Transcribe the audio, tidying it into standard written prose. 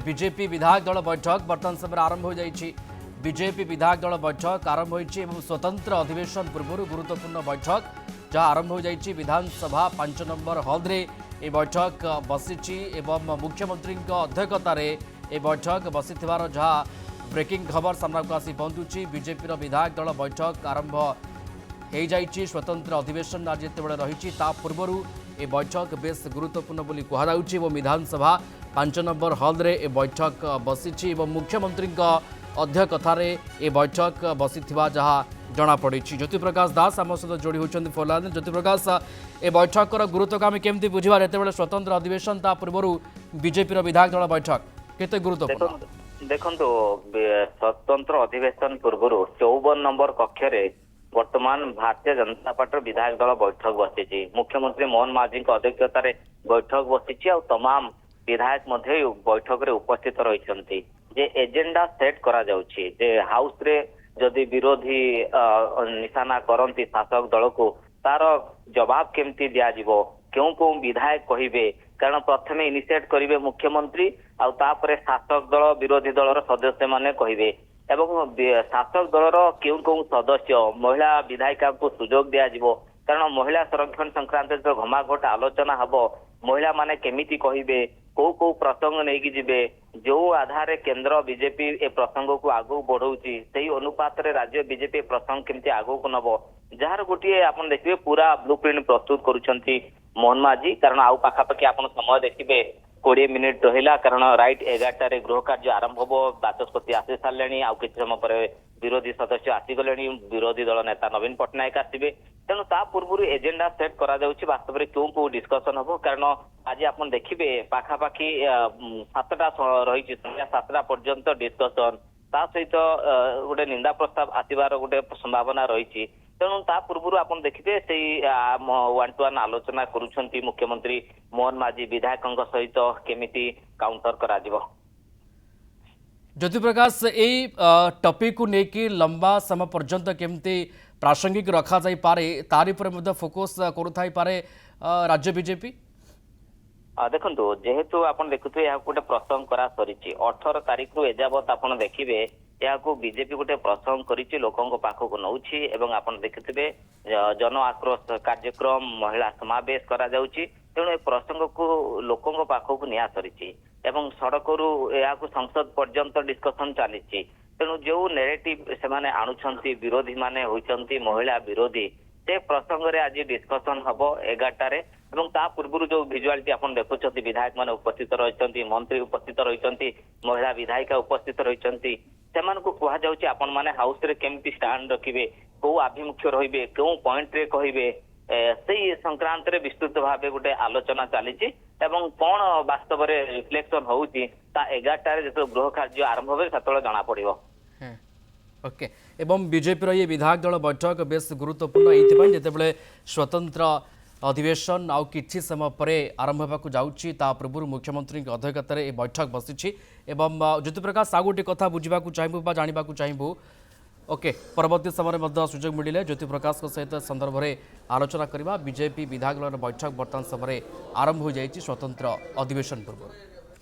BJP विधायक दल बैठक वर्तमान समय आरंभ हो जाइए। बीजेपी विधायक दल बैठक आरंभ होइछि स्वतंत्र अधिवेशन पूर्व गुरुत्वपूर्ण बैठक जहाँ आरंभ हो जाइए। विधानसभा 5 नंबर हॉल रे ए बैठक बसी एवं मुख्यमंत्री अध्यक्षतार ए बैठक बसी जहाँ ब्रेकिंग खबर सामना को आसी पहुंचुची। बीजेपी विधायक दल बैठक आरंभ हो जाइए। स्वतंत्र अधिवेशन आज जितेबाला रही पूर्व ए बैठक बेस गुरुत्वपूर्ण बोली कहुच्छी। विधानसभा 5 नंबर हॉल रे ए बैठक बसी मुख्यमंत्री अध्यक्षतार ए बैठक बसी जहाँ जमापड़ी। ज्योति प्रकाश दास आम सहित जोड़ी होती फोनलाइन। ज्योति प्रकाश ए बैठकर गुरुत्व को आम केमती बुझा जिते स्वतंत्र अधिवेशन ता पूर्व बीजेपी विधायक दल बैठक केते गुरुत्वपूर्ण देखो स्वतंत्र अधिवेशन पूर्व 54 नंबर कक्ष वर्तमान भारतीय जनता पार्टी विधायक दल बैठक बसी। मुख्यमंत्री मोहन माझी अध्यक्षतार बैठक बसी और तमाम विधायक बैठक रे उपस्थित रही एजेंडा सेट करा जाउछि जे हाउस रे जदि विरोधी निशाना करती शासक दल को तार जवाब केमती दिया जिवो क्यों क्यों विधायक कहिबे कारण प्रथम इनिशिएट करिवे मुख्यमंत्री आउ तापरे शासक दल विरोधी दलर सदस्य माने कहिबे एवं शासक दलर क्यों क्यों सदस्य महिला विधायिका को सुजोग दिया जिवो कारण महिला संरक्षण संक्रांत जो घमाघोट आलोचना हबो महिला माने केमिति कहिबे को प्रसंग नहीं जिबे जो आधार केंद्र बीजेपी ए प्रसंग को आगू बढ़ाऊँगी से अनुपात राज्य बीजेपी प्रसंग केमती आगू को नब जार गोटे आप देखिए पूरा ब्लू प्रिंट प्रस्तुत करुँच मोहन माझी कारण आउ पाखापाखि आप समय देखिए 20 मिनिट रहा कारण राइट 11टार गृह कार्य आरंभ हम बाचस्पति आसी सारे आउ कि समय पर विरोधी सदस्य आसीगले विरोधी दल नेता नवीन पट्टनायक आसवे तेणु ता पूर्व एजेंडा सेट करा वास्तव में क्यों क्यों डिस्कसन हम कारण आज आप देखिए पाखापाखि 7टा रही संध्या 7टा पर्यंत डिस्कसन ता सहित गोटे निंदा प्रस्ताव आसबार गोटे संभावना रही तेणु ता पूर्व आप देखिए से 1-to-1 आलोचना करुछंती मुख्यमंत्री मोहन माझी विधायकों सहित केमिति काउंटर करा जिवो। ज्योति प्रकाश यही टॉपिक को लेकिन लंबा समय पर्यंत केमती प्रासंगिक रखा जाई पारे तारि पर फोकस करुथाई पारे राज्य बीजेपी देखो जेहेतु आप देखुए यहाँ गोटे प्रसंग करा सरी 18 तारीख रु एजावत आप देखिए यहाँ बीजेपी गोटे प्रसंग करी लोकों पाखक नौछि एवं आप देखिथे जन आक्रोश कार्यक्रम महिला समावेश करा जाउछि तेणु ए प्रसंग को लोकों पाखक निया सरी एवं सड़क रु यहाँ संसद पर्यंत डिस्कसन चली तेणु जो नेरेटिव से माने आणुछंती विरोधी माने होइछंती महिला विरोधी से प्रसंग रे आज डिस्कसन हम 11टार एवं ता पूर्व जो भिजुआलिटी आप देखुं विधायक मैंने उपस्थित रही मंत्री उपस्थित रही महिला विधायिका उपस्थित रही को कहुच्छे आपण मैंने हाउस रे केमती स्टैंड रखिए कौ आभिमुख्य रे क्यों पॉइंट रे कहिबे से संक्रांत रे विस्तृत भाव गोटे आलोचना चली एवं कौन वास्तव में रिफ्लेक्शन होउची ता 11टार जो गृह कार्य आरंभ हो से जना पड़िबो। ओके एवं बीजेपी ये विधायक दल बैठक बेस गुरुत्वपूर्ण ये जितेबाला स्वतंत्र अधिवेशन आउ किछि समय पर आरंभ होगा जाऊँगी पूर्व मुख्यमंत्री अध्यक्षतार ये बैठक बसी एवं ज्योति प्रकाश आ गोटे कथा बुझा चाहबू जानवा चाहबू ओके परवर्ती समय सुजोग मिले ज्योति प्रकाश सहित संदर्भ में आलोचना करवा बीजेपी विधायक दल बैठक बर्तमान समय आरंभ हो जाए स्वतंत्र अधिवेशन पूर्व।